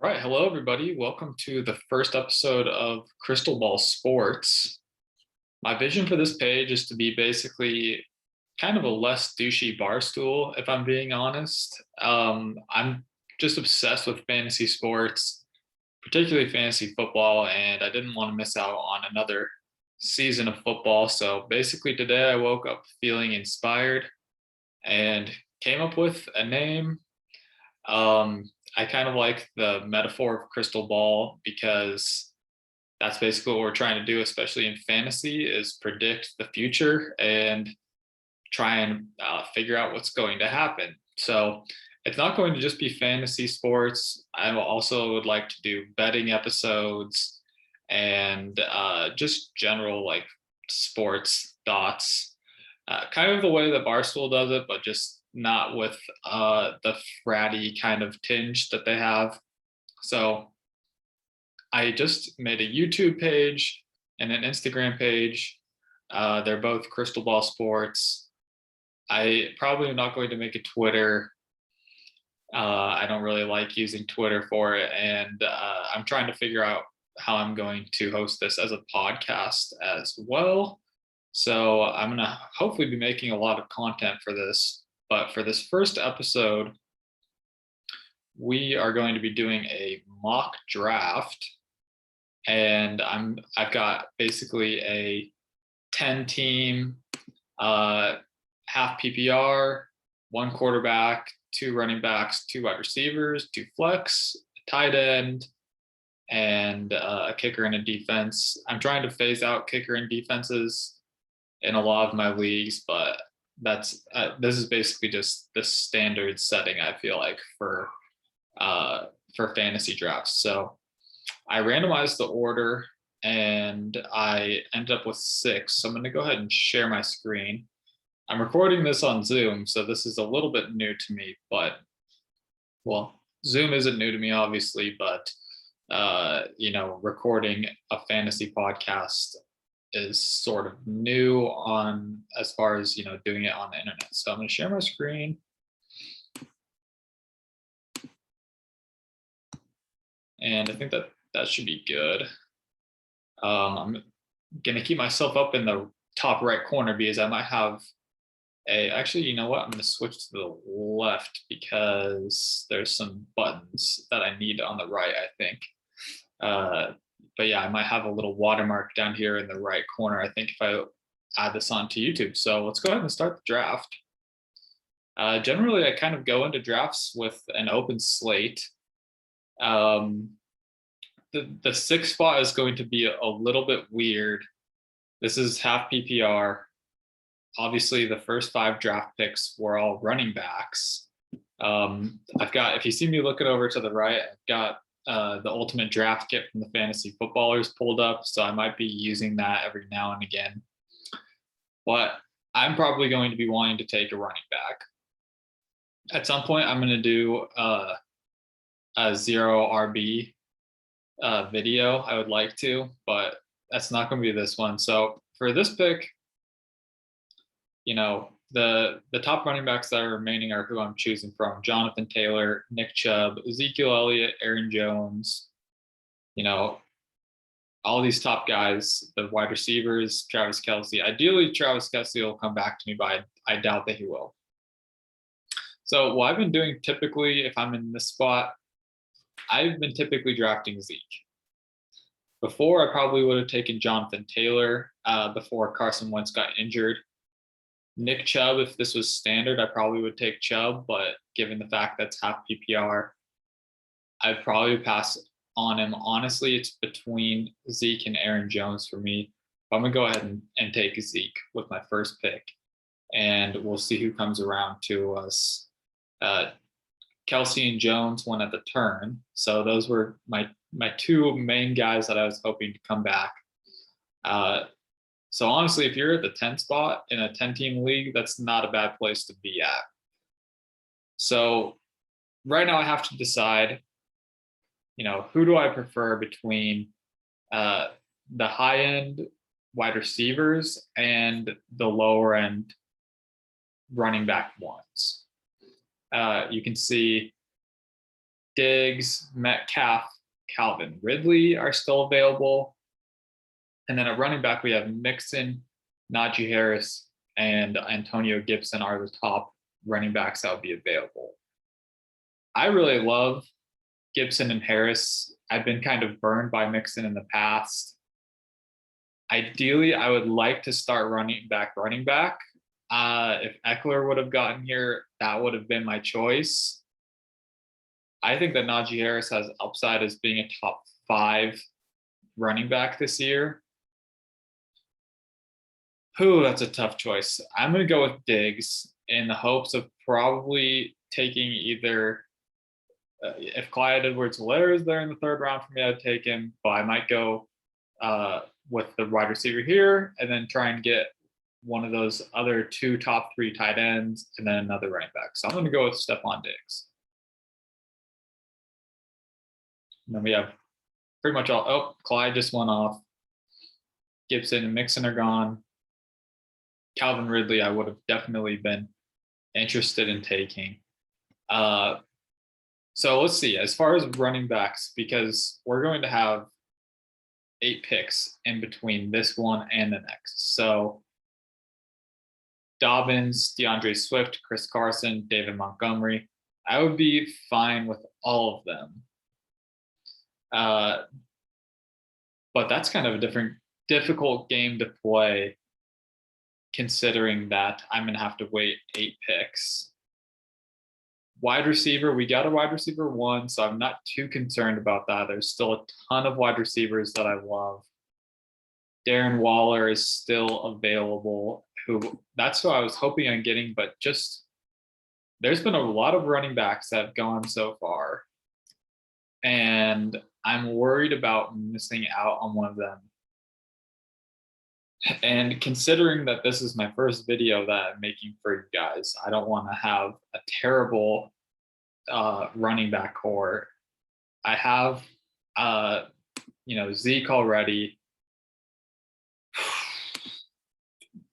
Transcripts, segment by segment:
Right. Hello, everybody. Welcome to the first episode of Crystal Ball Sports. My vision for this page is to be basically kind of a less douchey bar stool, if I'm being honest. I'm just obsessed with fantasy sports, particularly fantasy football, and I didn't want to miss out on another season of football. So basically, today I woke up feeling inspired and came up with a name. I kind of like the metaphor of crystal ball because that's basically what we're trying to do, especially in fantasy, is predict the future and try and figure out what's going to happen. So it's not going to just be fantasy sports. I also would like to do betting episodes and just general like sports thoughts, kind of the way that Barstool does it, but just not with the fratty kind of tinge that they have. So I just made a YouTube page and an Instagram page. They're both Crystal Ball Sports. I probably am not going to make a Twitter. I don't really like using Twitter for it. And I'm trying to figure out how I'm going to host this as a podcast as well. So I'm going to hopefully be making a lot of content for this. But for this first episode, we are going to be doing a mock draft. And I've got basically a 10 team, half PPR, one quarterback, two running backs, two wide receivers, two flex, a tight end, and a kicker and a defense. I'm trying to phase out kicker and defenses in a lot of my leagues, but that's this is basically just the standard setting, I feel like, for fantasy drafts. So I randomized the order and I ended up with 6. So I'm going to go ahead and share my screen. I'm recording this on Zoom, so this is a little bit new to me, but well, Zoom isn't new to me, obviously, but recording a fantasy podcast is sort of new on as far as doing it on the internet. So I'm going to share my screen. And I think that should be good. I'm going to keep myself up in the top right corner because I might have actually, you know what? I'm going to switch to the left because there's some buttons that I need on the right, I think. But yeah, I might have a little watermark down here in the right corner, I think, if I add this onto YouTube. So let's go ahead and start the draft. Generally, I kind of go into drafts with an open slate. The 6th spot is going to be a little bit weird. This is half PPR. Obviously, the first 5 draft picks were all running backs. I've got, if you see me looking over to the right, I've got the ultimate draft kit from the fantasy footballers pulled up. So I might be using that every now and again. But I'm probably going to be wanting to take a running back. At some point, I'm going to do a 0 RB video. I would like to, but that's not going to be this one. So for this pick, the top running backs that are remaining are who I'm choosing from: Jonathan Taylor, Nick Chubb, Ezekiel Elliott, Aaron Jones, all these top guys, the wide receivers, Travis Kelce. Ideally, Travis Kelce will come back to me, but I doubt that he will. So what I've been doing typically, if I'm in this spot, I've been typically drafting Zeke. Before, I probably would have taken Jonathan Taylor before Carson Wentz got injured. Nick Chubb, if this was standard, I probably would take Chubb, but given the fact that's half PPR, I'd probably pass on him. Honestly, it's between Zeke and Aaron Jones for me. I'm going to go ahead and take Zeke with my first pick, and we'll see who comes around to us. Kelce and Jones went at the turn, so those were my 2 main guys that I was hoping to come back. So honestly, if you're at the 10th spot in a 10-team league, that's not a bad place to be at. So right now I have to decide, who do I prefer between the high-end wide receivers and the lower-end running back ones. You can see Diggs, Metcalf, Calvin Ridley are still available. And then at running back, we have Mixon, Najee Harris, and Antonio Gibson are the top running backs that would be available. I really love Gibson and Harris. I've been kind of burned by Mixon in the past. Ideally, I would like to start running back. If Eckler would have gotten here, that would have been my choice. I think that Najee Harris has upside as being a top 5 running back this year. That's a tough choice. I'm going to go with Diggs in the hopes of probably taking either if Clyde Edwards-Helaire is there in the 3rd round for me, I'd take him, but I might go with the wide receiver here and then try and get one of those other 2 top 3 tight ends and then another running back. So I'm going to go with Stephon Diggs. And then we have pretty much all. Oh, Clyde just went off. Gibson and Mixon are gone. Calvin Ridley, I would have definitely been interested in taking. So let's see. As far as running backs, because we're going to have 8 picks in between this one and the next. So Dobbins, DeAndre Swift, Chris Carson, David Montgomery. I would be fine with all of them. But that's kind of a difficult game to play, considering that I'm going to have to wait 8 picks. Wide receiver, we got a wide receiver 1, so I'm not too concerned about that. There's still a ton of wide receivers that I love. Darren Waller is still available, that's who I was hoping on getting, but just there's been a lot of running backs that have gone so far, and I'm worried about missing out on one of them. And considering that this is my first video that I'm making for you guys, I don't want to have a terrible running back core. I have, Zeke already.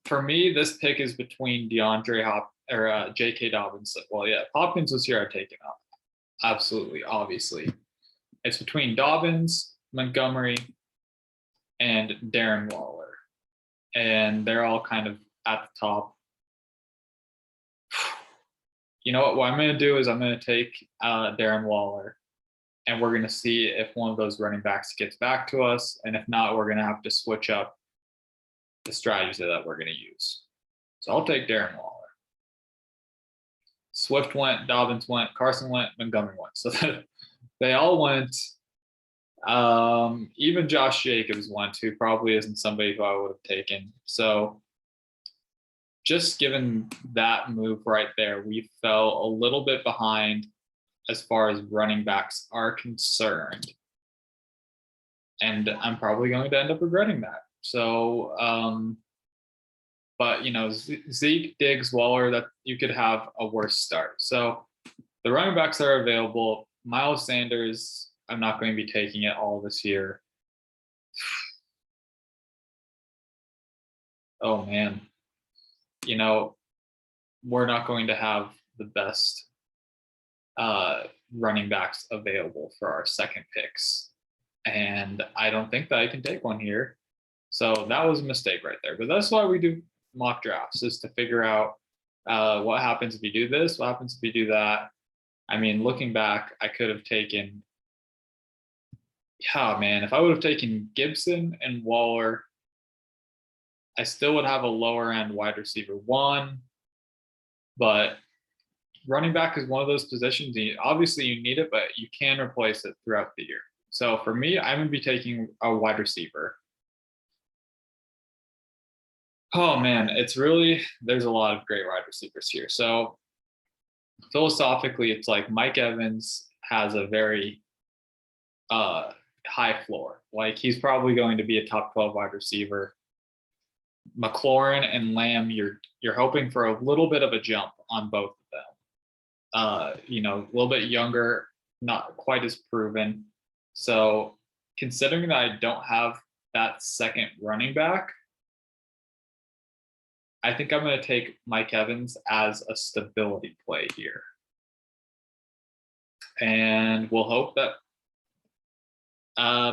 For me, this pick is between J.K. Dobbins. Well, yeah, if Hopkins was here, I'd take him out. Absolutely, obviously. It's between Dobbins, Montgomery, and Darren Waller. And they're all kind of at the top. You know what I'm going to do is I'm going to take Darren Waller, and we're going to see if one of those running backs gets back to us. And if not, we're going to have to switch up the strategy that we're going to use. So I'll take Darren Waller. Swift went, Dobbins went, Carson went, Montgomery went. So they all went. Even Josh Jacobs went, who probably isn't somebody who I would have taken. So just given that move right there, we fell a little bit behind as far as running backs are concerned. And I'm probably going to end up regretting that. So, but Zeke, Diggs, Waller, that you could have a worse start. So the running backs that are available, Miles Sanders, I'm not going to be taking it all this year. Oh man, we're not going to have the best running backs available for our second picks. And I don't think that I can take one here. So that was a mistake right there. But that's why we do mock drafts, is to figure out what happens if you do this, what happens if you do that. I mean, looking back, I could have taken, if I would have taken Gibson and Waller, I still would have a lower end wide receiver 1. But running back is one of those positions. Obviously, you need it, but you can replace it throughout the year. So for me, I'm going to be taking a wide receiver. Oh man, there's a lot of great wide receivers here. So philosophically, it's like Mike Evans has a very high floor. Like, he's probably going to be a top 12 wide receiver. McLaurin and Lamb, you're hoping for a little bit of a jump on both of them. A little bit younger, not quite as proven. So considering that I don't have that second running back, I think I'm going to take Mike Evans as a stability play here. and we'll hope that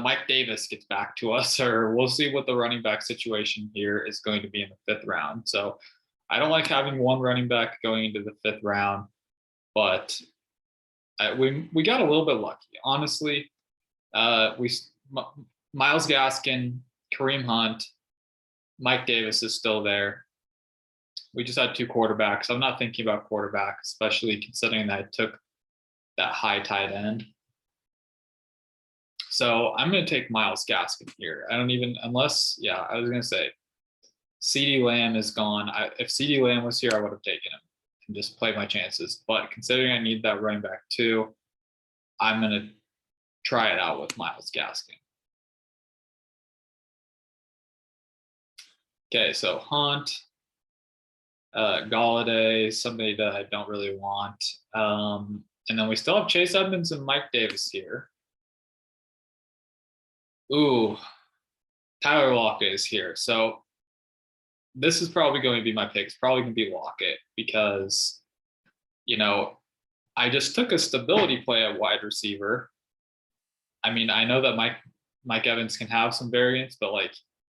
Mike Davis gets back to us, or we'll see what the running back situation here is going to be in the 5th round. So I don't like having one running back going into the 5th round, but we got a little bit lucky, honestly. Myles Gaskin, Kareem Hunt, Mike Davis is still there. We just had 2 quarterbacks. I'm not thinking about quarterback, especially considering that I took that high tight end. So I'm going to take Myles Gaskin here. I don't even, unless, yeah, I was going to say CeeDee Lamb is gone. If CeeDee Lamb was here, I would have taken him and just played my chances. But considering I need that running back too, I'm going to try it out with Myles Gaskin. Okay, so Hunt, Galladay, somebody that I don't really want. And then we still have Chase Edmonds and Mike Davis here. Ooh, Tyler Lockett is here. So this is probably going to be my pick. It's probably going to be Lockett because, I just took a stability play at wide receiver. I mean, I know that Mike Evans can have some variance, but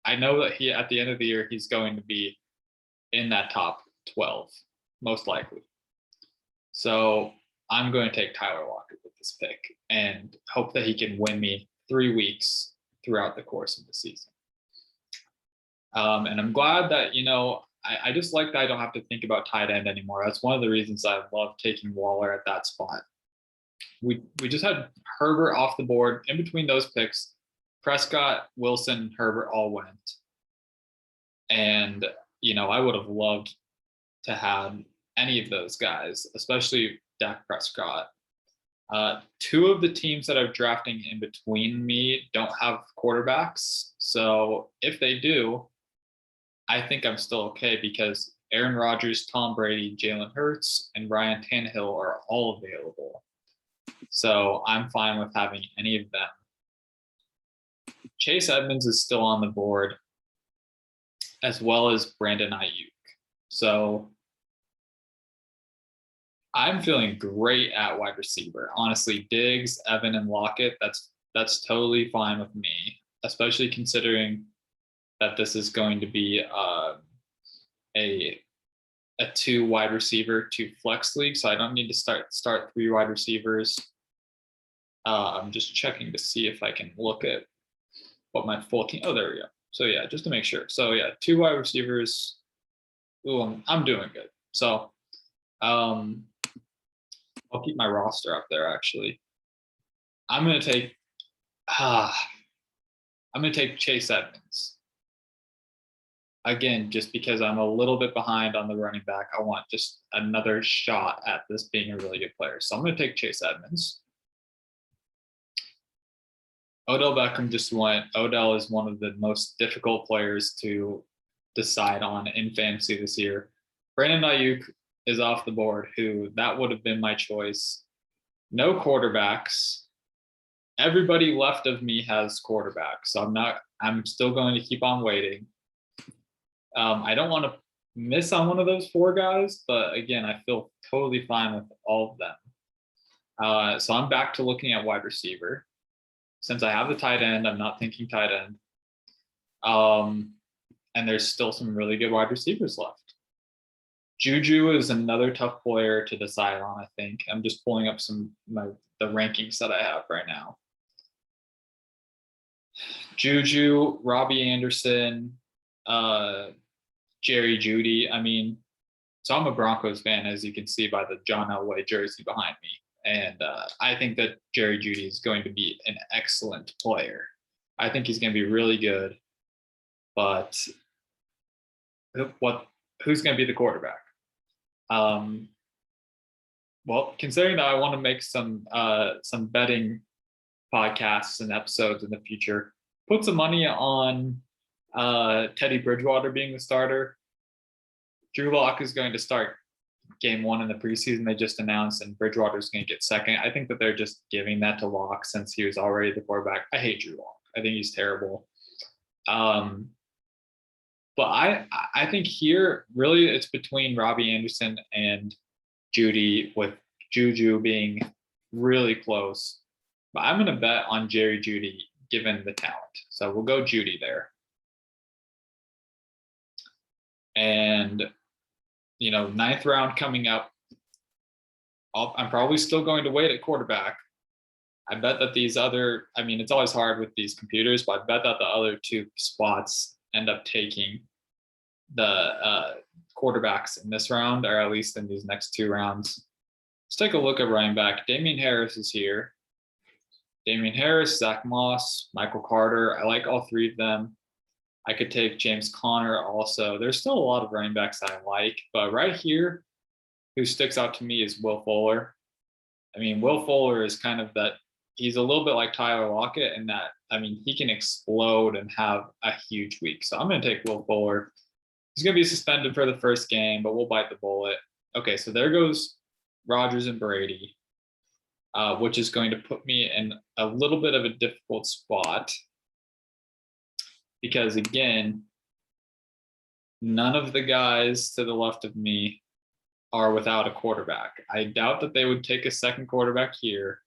I know that at the end of the year, he's going to be in that top 12, most likely. So I'm going to take Tyler Lockett with this pick and hope that he can win me 3 weeks throughout the course of the season. And I'm glad that, I just like that I don't have to think about tight end anymore. That's one of the reasons I love taking Waller at that spot. We just had Herbert off the board. In between those picks, Prescott, Wilson, Herbert all went. And, I would have loved to have any of those guys, especially Dak Prescott. 2 of the teams that I'm drafting in between me don't have quarterbacks. So if they do, I think I'm still okay because Aaron Rodgers, Tom Brady, Jalen Hurts, and Ryan Tannehill are all available. So I'm fine with having any of them. Chase Edmonds is still on the board, as well as Brandon Ayuk. So I'm feeling great at wide receiver. Honestly, Diggs, Evan, and Lockett, that's totally fine with me, especially considering that this is going to be a 2 wide receiver, 2 flex league. So I don't need to start 3 wide receivers. I'm just checking to see if I can look at what my full team. Oh, there we go. So yeah, just to make sure. So yeah, 2 wide receivers. Ooh, I'm doing good. So I'll keep my roster up there. Actually, I'm gonna take Chase Edmonds again, just because I'm a little bit behind on the running back. I want just another shot at this being a really good player. So I'm gonna take Chase Edmonds. Odell Beckham just went. Odell is one of the most difficult players to decide on in fantasy this year. Brandon Ayuk is off the board, that would have been my choice. No quarterbacks. Everybody left of me has quarterbacks, so I'm still going to keep on waiting. I don't want to miss on one of those 4 guys, but again, I feel totally fine with all of them. So I'm back to looking at wide receiver. Since I have the tight end, I'm not thinking tight end. And there's still some really good wide receivers left. Juju is another tough player to decide on, I think. I'm just pulling up the rankings that I have right now. Juju, Robbie Anderson, Jerry Jeudy. I mean, so I'm a Broncos fan, as you can see by the John Elway jersey behind me. And I think that Jerry Jeudy is going to be an excellent player. I think he's going to be really good. But who's going to be the quarterback? Well, considering that I want to make some betting podcasts and episodes in the future, put some money on Teddy Bridgewater being the starter. Drew Lock is going to start game 1 in the preseason. They just announced, and Bridgewater is going to get second. I think that they're just giving that to Lock since he was already the quarterback. I hate Drew Lock. I think he's terrible. But I think here really it's between Robbie Anderson and Jeudy, with Juju being really close. But I'm going to bet on Jerry Jeudy given the talent. So we'll go Jeudy there. And, ninth round coming up, I'm probably still going to wait at quarterback. I bet that it's always hard with these computers, but I bet that the other two spots end up taking the quarterbacks in this round, or at least in these next two rounds. Let's take a look at running back. Damian Harris is here. Damian Harris, Zach Moss, Michael Carter. I like all three of them. I could take James Conner also. There's still a lot of running backs that I like, but right here, who sticks out to me is Will Fuller. Will Fuller is kind of that. He's a little bit like Tyler Lockett in that, he can explode and have a huge week. So I'm going to take Will Fuller. He's going to be suspended for the first game, but we'll bite the bullet. Okay, so there goes Rodgers and Brady, which is going to put me in a little bit of a difficult spot because, again, none of the guys to the left of me are without a quarterback. I doubt that they would take a second quarterback here.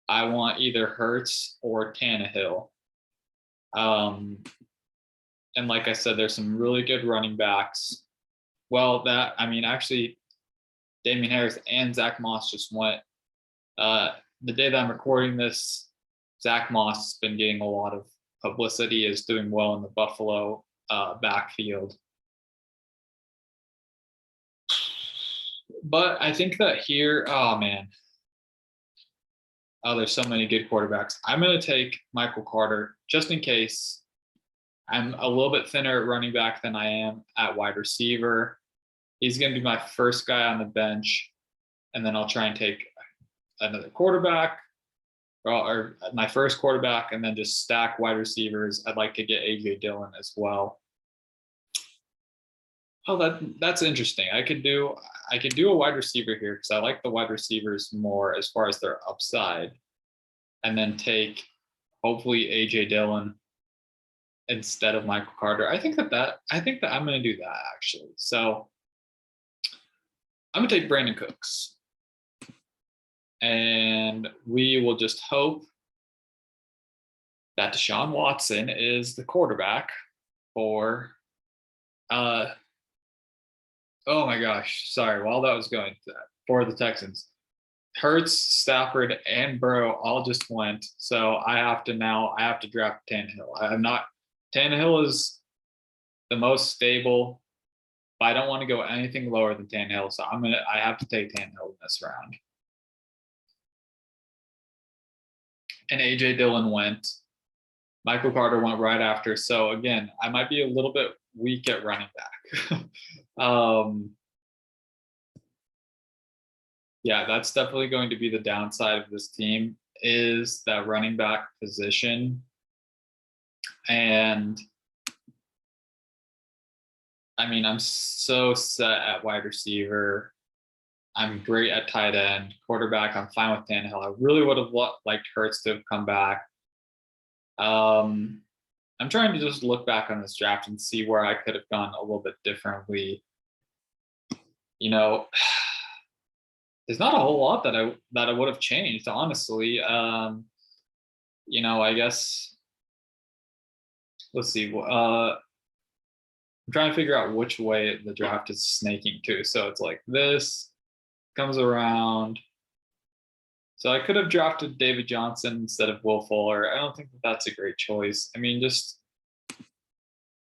I want either Hurts or Tannehill. And like I said, there's some really good running backs. Well, actually, Damian Harris and Zach Moss just went. The day that I'm recording this, Zach Moss has been getting a lot of publicity, is doing well in the Buffalo backfield. But I think that here, there's so many good quarterbacks. I'm going to take Michael Carter just in case. I'm a little bit thinner at running back than I am at wide receiver. He's going to be my first guy on the bench, and then I'll try and take another quarterback or my first quarterback, and then just stack wide receivers. I'd like to get AJ Dillon as well. Oh, that's interesting. I could do a wide receiver here because I like the wide receivers more as far as their upside, and then take hopefully AJ Dillon instead of Michael Carter. I think that I'm going to do that actually. So I'm going to take Brandon Cooks, and we will just hope that Deshaun Watson is the quarterback for oh my gosh, sorry, while that was going for the Texans. Hurts, Stafford, and Burrow all just went. So I have to draft Tannehill. Tannehill is the most stable, but I don't want to go anything lower than Tannehill. So I have to take Tannehill in this round. And AJ Dillon went. Michael Carter went right after. So again, I might be a little bit weak at running back. Yeah, that's definitely going to be the downside of this team, is that running back position. And I'm so set at wide receiver. I'm great at tight end. Quarterback, I'm fine with Tannehill. I really would have liked Hurts to have come back. I'm trying to just look back on this draft and see where I could have gone a little bit differently. There's not a whole lot that I would have changed, honestly. I guess let's see. I'm trying to figure out which way the draft is snaking to. So it's like this comes around. So I could have drafted David Johnson instead of Will Fuller. I don't think that's a great choice. just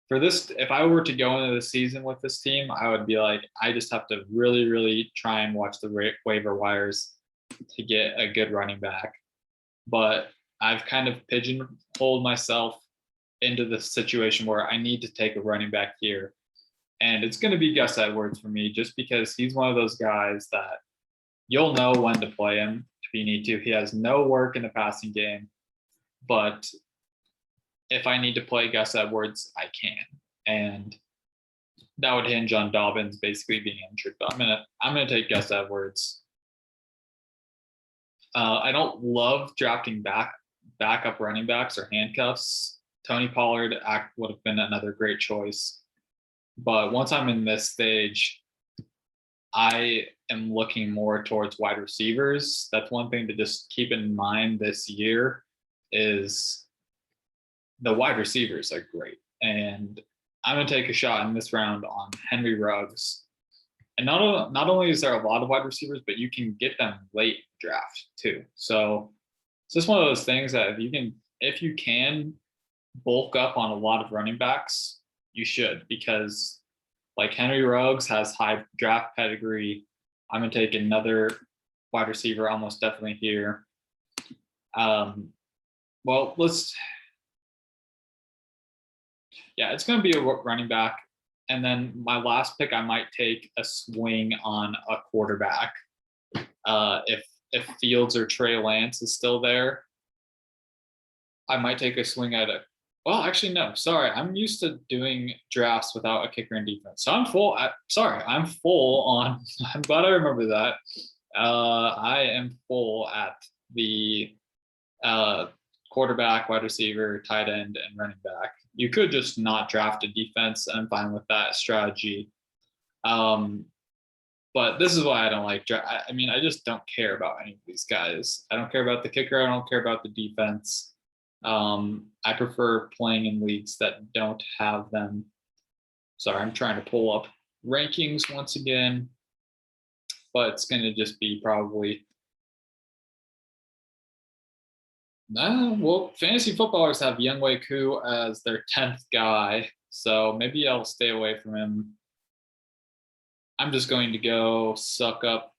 for this, if I were to go into the season with this team, I would be like, I just have to really, really try and watch the waiver wires to get a good running back. But I've kind of pigeonholed myself into the situation where I need to take a running back here. And it's going to be Gus Edwards for me, just because he's one of those guys that you'll know when to play him if you need to. He has no work in the passing game, but if I need to play Gus Edwards, I can. And that would hinge on Dobbins basically being injured. But I'm gonna take Gus Edwards. I don't love drafting backup running backs or handcuffs. Tony Pollard would have been another great choice. But once I'm in this stage, I am looking more towards wide receivers. That's one thing to just keep in mind this year is the wide receivers are great. And I'm going to take a shot in this round on Henry Ruggs. And not only is there a lot of wide receivers, but you can get them late draft too. So it's just one of those things that if you can bulk up on a lot of running backs, you should, because like Henry Ruggs has high draft pedigree. I'm gonna take another wide receiver almost definitely here. Well, it's gonna be a running back. And then my last pick, I might take a swing on a quarterback. If Fields or Trey Lance is still there, I might take a swing at it. Well, actually, no. Sorry, I'm used to doing drafts without a kicker and defense, so I'm full. I'm full on. I'm glad I remember that. I am full at the quarterback, wide receiver, tight end, and running back. You could just not draft a defense, and I'm fine with that strategy. But this is why I don't like draft. I mean, I just don't care about any of these guys. I don't care about the kicker. I don't care about the defense. I prefer playing in leagues that don't have them. Sorry, I'm trying to pull up rankings once again, but it's going to just be probably. Well, fantasy footballers have Younghoe Koo as their 10th guy, so maybe I'll stay away from him. I'm just going to go Suck Up.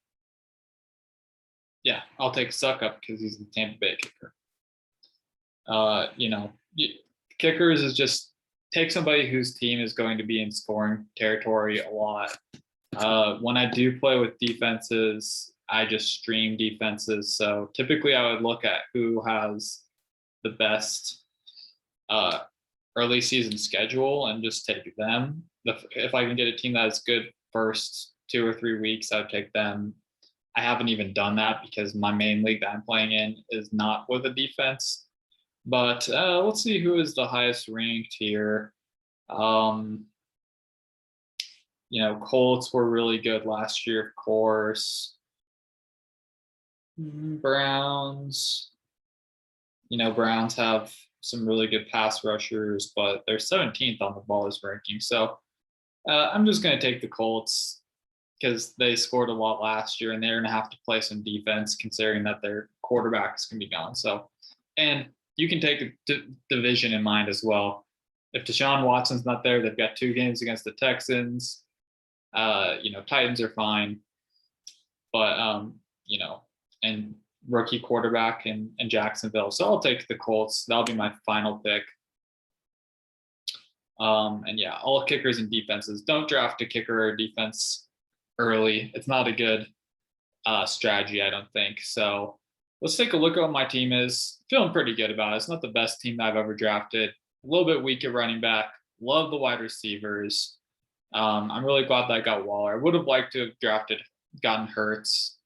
Yeah, I'll take Suck Up because he's the Tampa Bay kicker. Kickers is just take somebody whose team is going to be in scoring territory a lot. When I do play with defenses, I just stream defenses. So typically I would look at who has the best early season schedule and just take them. If I can get a team that is good first 2 or 3 weeks, I'd take them. I haven't even done that because my main league that I'm playing in is not with a defense. But let's see who is the highest ranked here. Colts were really good last year, of course. Browns. Browns have some really good pass rushers, but they're 17th on the Ballers ranking. So I'm just going to take the Colts because they scored a lot last year, and they're going to have to play some defense considering that their quarterbacks can be gone. So, and you can take the division in mind as well. If Deshaun Watson's not there, they've got 2 games against the Texans. Titans are fine, but and rookie quarterback in Jacksonville. So I'll take the Colts. That'll be my final pick. All kickers and defenses. Don't draft a kicker or defense early. It's not a good strategy, I don't think. So let's take a look at what my team is. Feeling pretty good about it. It's not the best team that I've ever drafted. A little bit weak at running back. Love the wide receivers. I'm really glad that I got Waller. I would have liked to have gotten Hurts.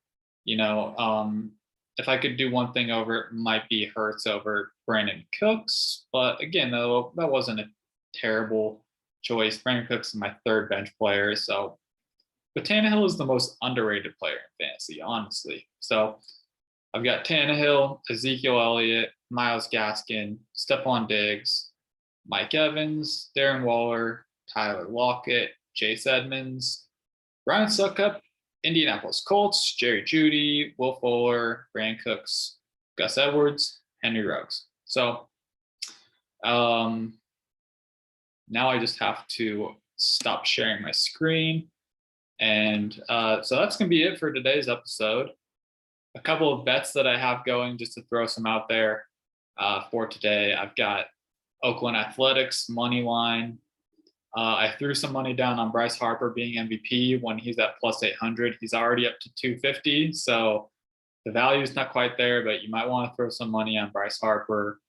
If I could do one thing over, it might be Hurts over Brandon Cooks. But again, though, that wasn't a terrible choice. Brandon Cooks is my 3rd bench player. So, but Tannehill is the most underrated player in fantasy, honestly. So I've got Tannehill, Ezekiel Elliott, Myles Gaskin, Stephon Diggs, Mike Evans, Darren Waller, Tyler Lockett, Chase Edmonds, Ryan Succop, Indianapolis Colts, Jerry Jeudy, Will Fuller, Brandon Cooks, Gus Edwards, Henry Ruggs. So now I just have to stop sharing my screen. And so that's going to be it for today's episode. A couple of bets that I have going just to throw some out there for today. I've got Oakland Athletics money line. I threw some money down on Bryce Harper being MVP when he's at plus 800. He's already up to 250. So the value is not quite there, but you might want to throw some money on Bryce Harper.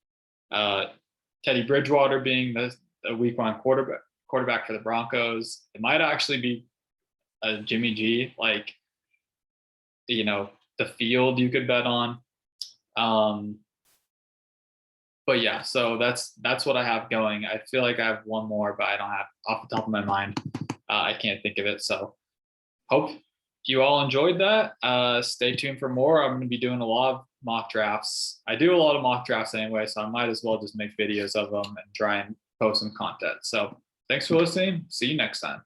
Teddy Bridgewater being the week 1 quarterback for the Broncos. It might actually be a Jimmy G, the field you could bet on. But yeah, so that's what I have going. I feel like I have one more, but I don't have off the top of my mind. I can't think of it. So hope you all enjoyed that. Stay tuned for more. I'm going to be doing a lot of mock drafts. I do a lot of mock drafts anyway, so I might as well just make videos of them and try and post some content. So thanks for listening. See you next time.